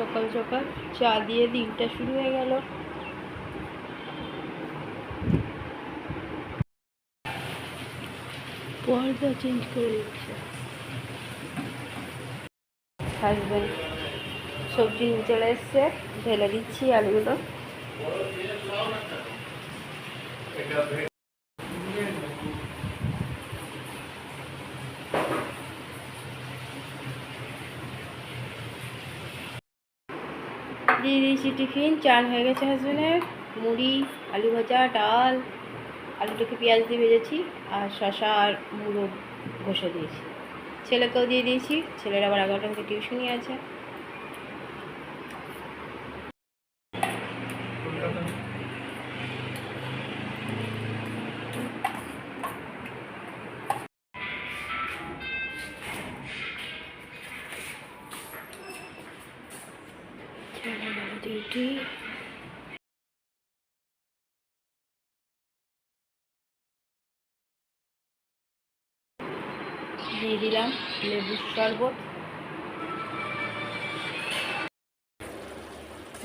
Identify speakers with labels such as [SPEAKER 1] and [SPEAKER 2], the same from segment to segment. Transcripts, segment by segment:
[SPEAKER 1] সকাল সকাল চা দিয়ে দিনটা শুরু হয়ে গেল। পর্দা চেঞ্জ করে দিচ্ছে হাজব্যান্ড। সবজি নিয়ে চলে এসছে, ঢেলে দিচ্ছি আলুগুলো। দিয়ে দিয়েছি টিফিন, চান হয়ে গেছে হাজব্যান্ডের। মুড়ি, আলু ভাজা, ডাল, আলুটাকে পেঁয়াজ দিয়ে ভেজেছি, আর শশা আর মুড়ো ঘষে দিয়েছি। ছেলেকেও দিয়ে দিয়েছি, ছেলের আবার 11টা থেকে টিউশনই আছে। ডিউটি দিয়ে দিলাম লেবুর শরবত।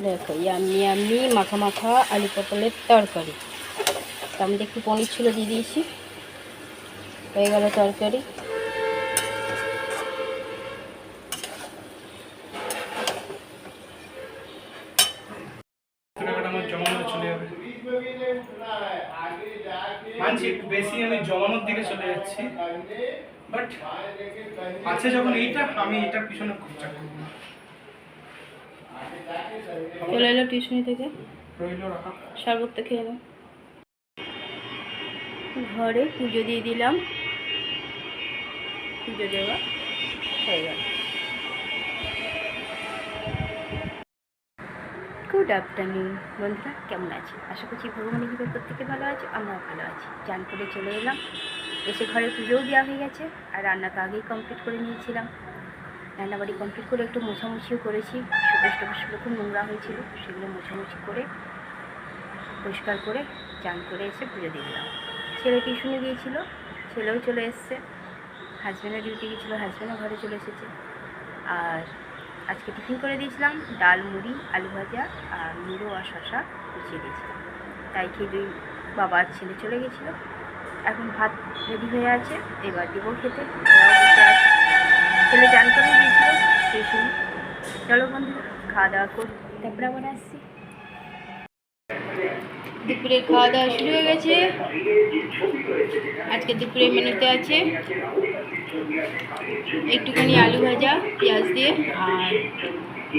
[SPEAKER 1] দেখো ইয়াম্মি ইয়াম্মি মাখা মাখা আলু পটলের তরকারি। তার মধ্যে একটু পনির ছিল, দিয়ে দিয়েছি, হয়ে গেল তরকারি।
[SPEAKER 2] একটু বেশি আমি জমানোর দিকে চলে যাচ্ছি, বাট আছে যখন এইটা, আমি এটার পিছনে খরচা করব না।
[SPEAKER 1] চলে এলো টিউশনি থেকে, শরবতটা খেয়ে এলো। ঘরে পুজো দিয়ে দিলাম, পুজো দেওয়া হয়ে গেল। গুড আফটারনুন বন্ধুরা, কেমন আছে? আশা করছি ভগবানের কৃপায় প্রত্যেকে ভালো আছে, আমরাও ভালো আছি। চান করে চলে এলাম, এসে ঘরে পুজোও দেওয়া হয়ে গেছে, আর রান্না তো আগেই কমপ্লিট করে নিয়েছিলাম। রান্নাবাড়ি কমপ্লিট করে একটু মোছামুছিও করেছি, শোকেসগুলো খুব নোংরা হয়েছিল, সেগুলো মোছামুছি করে পরিষ্কার করে চান করে এসে পুজো দিয়ে দিলাম। ছেলে টিউশনে গিয়েছিলো, ছেলেও চলে এসছে। হাজব্যান্ডের ডিউটি গিয়েছিলো, হাজব্যান্ডও ঘরে চলে এসেছে। আর আজকে টিফিন করে দিয়েছিলাম ডাল, মুড়ি, আলু ভাজা আর মুড়ো আর শশা কুচিয়ে দিয়েছিলাম। তাই খেয়ে দুই বাবা আর ছেলে চলে গেছিলো। এখন ভাত রেডি হয়ে আছে, এবার দেবো খেতে। ওরাও বসে আছে, ছেলে চান করে দিয়েছিল টিউশন। চলো বন্ধুরা, খাওয়া দাওয়া করি, তারপরে আবার আসছি। দুপুরের খাওয়া দাওয়া শুরু হয়ে গেছে। আজকে দুপুরের মেনুতে আছে একটুখানি আলু ভাজা পেঁয়াজ দিয়ে, আর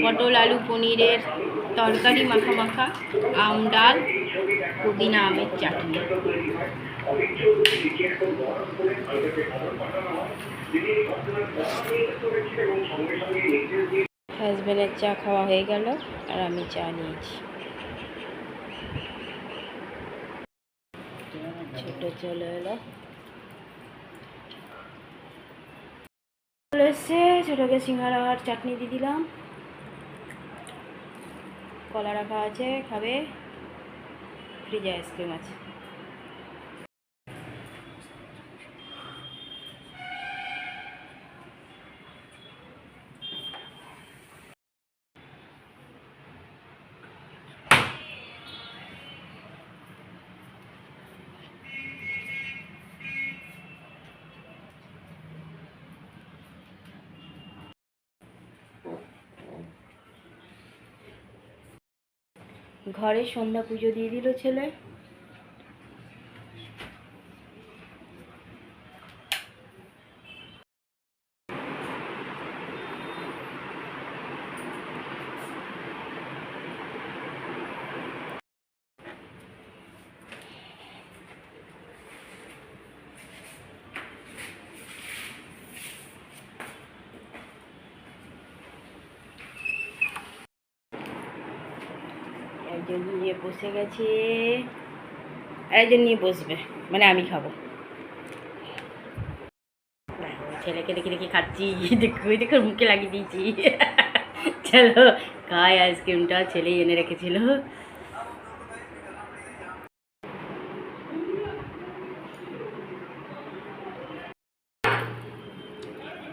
[SPEAKER 1] পটল আলু পনিরের তরকারি মাখা মাখা, আম ডাল, পুদিনা আমের চাটনি। হাজব্যান্ডের চা খাওয়া হয়ে গেল, আর আমি চা নিয়েছি। ছোট চলে এলো, চলে এসছে। ছোটকে সিঙ্গারা আর চাটনি দিয়ে দিলাম। কলা রাখা আছে, খাবে। ফ্রিজে আইসক্রিম আছে। ঘরে সন্ধ্যা পুজো দিয়ে দিল ছেলে। একজন নিয়ে বসে গেছে, একজন নিয়ে বসবে, মানে আমি খাবো। ছেলেকে দেখে দেখে খাচ্ছি, দেখো দেখো মুখে লাগিয়ে দিয়েছি। চলো খাই আইসক্রিমটা, ছেলেই এনে রেখেছিল।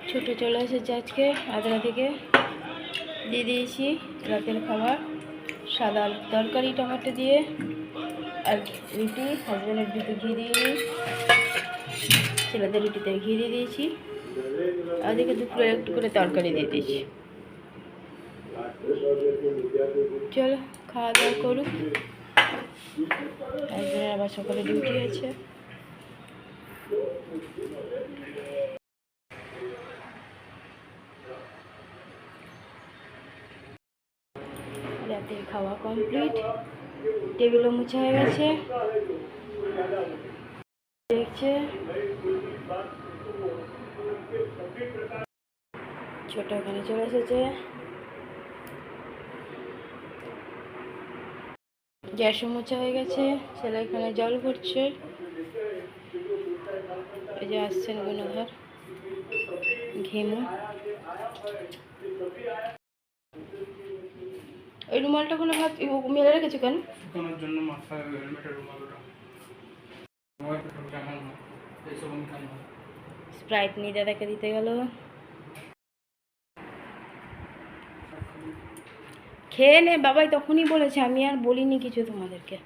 [SPEAKER 1] ছোট চলে এসেছে আজকে আদ্রা থেকে। দিয়ে দিয়েছি রাতের খাবার, সাদা আলুর তরকারি টমেটো দিয়ে, আর রুটি। হাজব্যান্ডের রুটি ঘি দিয়ে দিই, ছেলেদের রুটিতে ঘি দিয়ে দিয়েছি, আর ওদিকে দুপুরে একটু করে তরকারি দিয়ে দিয়েছি। চলো খাওয়া দাওয়া করুক, হাজব্যান্ডের আবার সকালে ডিউটি আছে। রাতের খাওয়া কমপ্লিট, টেবিলও মুছা হয়ে গেছে। দেখছে ছোট এখানে চলে এসেছে, গ্যাসও মোছা হয়ে গেছে। ছেলে এখানে জল ভরছে, এই যে আসছেন গুণধর ঘেমু। ওই রুমালটা কোনো ভাত মেলে রেখেছো কেন?
[SPEAKER 2] শুকানোর জন্য মাথায় হেলমেটের রুমালটা।
[SPEAKER 1] স্প্রাইট নিয়ে দাদাকে দিতে গেল। খেয়ে নে বাবাই তখনই বলেছে, আমি আর বলিনি কিছু তোমাদেরকে।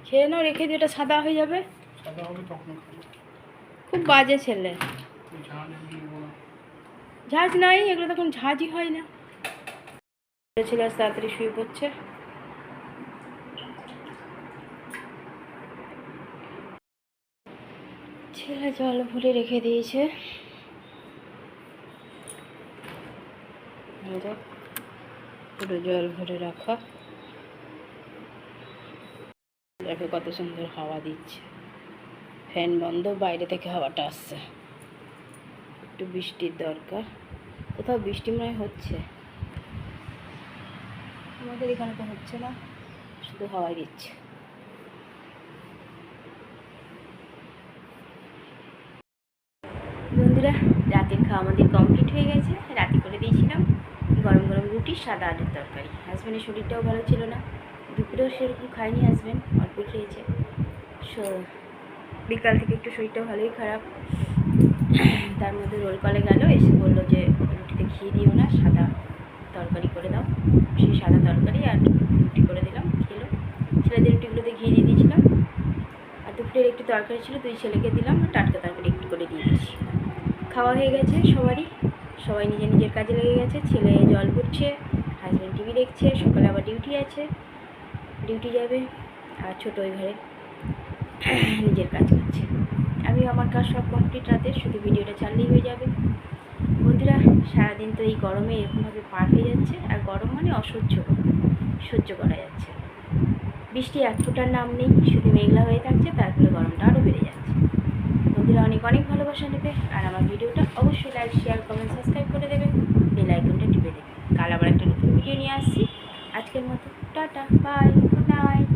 [SPEAKER 1] খেয়ে নাও, রেখে দিয়ে ওটা সাদা হয়ে যাবে।
[SPEAKER 2] সাদা হবে তখন খাবো।
[SPEAKER 1] খুব বাজে ছেলে,
[SPEAKER 2] ঝাল নেবো না।
[SPEAKER 1] ঝাঁজ নাই, এগুলো তখন ঝাঁজই হয় না। ছেলে আজ তাড়াতাড়ি শুয়ে পড়ছে। ছেলে জল ভরে রেখে দিয়েছে, পুরো জল ভরে রাখা। দেখো কত সুন্দর হাওয়া দিচ্ছে, ফ্যান বন্ধ, বাইরে থেকে হাওয়াটা আসছে। একটু বৃষ্টির দরকার, কোথাও বৃষ্টি মনে হচ্ছে, আমাদের এখানে তো হচ্ছে না, শুধু হাওয়াই দিচ্ছে। বন্ধুরা, রাতের খাওয়া আমাদের কমপ্লিট হয়ে গেছে। রাতে করে দিয়েছিলাম গরম গরম রুটি, সাদা আলুর তরকারি। হাজব্যান্ডের শরীরটাও ভালো ছিল না, দুপুরেও সেরকম খায়নি, হাজব্যান্ড অল্প খেয়েছে। বিকাল থেকে একটু শরীরটা ভালোই খারাপ। তার মধ্যে রোল কলে গেল, এসে বললো যে রুটিতে ঘি দিও না, সাদা তরকারি করে দাও। সেই সাদা তরকারি আর রুটি করে দিলাম, খেলো। ছেলেদের রুটিগুলোতে ঘি দিয়ে দিয়েছিলাম, আর দুপুরের একটু তরকারি ছিল, দুই ছেলেকে দিলাম, আর টাটকা তরকারি একটু করে দিয়ে দিয়েছি। খাওয়া হয়ে গেছে সবারই, সবাই নিজের নিজের কাজে লেগে গেছে। ছেলে জল পড়ছে, হাজব্যান্ড টিভি দেখছে, সকালে আবার ডিউটি আছে, ডিউটি যাবে। আর ছোটো ওই ঘরে নিজের কাজ করছে। আমি আমার কাজ সব কমপ্লিট রাতে, শুধু ভিডিওটা চাললেই হয়ে যাবে। বন্ধুরা, সারাদিন তো এই গরমে এরকমভাবে পার হয়ে যাচ্ছে, আর গরম মানে অসহ্য, সহ্য করা যাচ্ছে। বৃষ্টি এক ফোঁটার নাম নেই, শুধু মেঘলা হয়ে থাকছে, তার ফলে গরমটা আরও বেড়ে যাচ্ছে। বন্ধুরা অনেক অনেক ভালোবাসা নেবে, আর আমার ভিডিওটা অবশ্যই লাইক, শেয়ার, কমেন্ট, সাবস্ক্রাইব করে দেবে, বেল আইকনটা টিপে দেবে। কাল আবার একটা নতুন ভিডিও নিয়ে আসছি। আজকের মতো টাটা, বাই, গুড নাইট।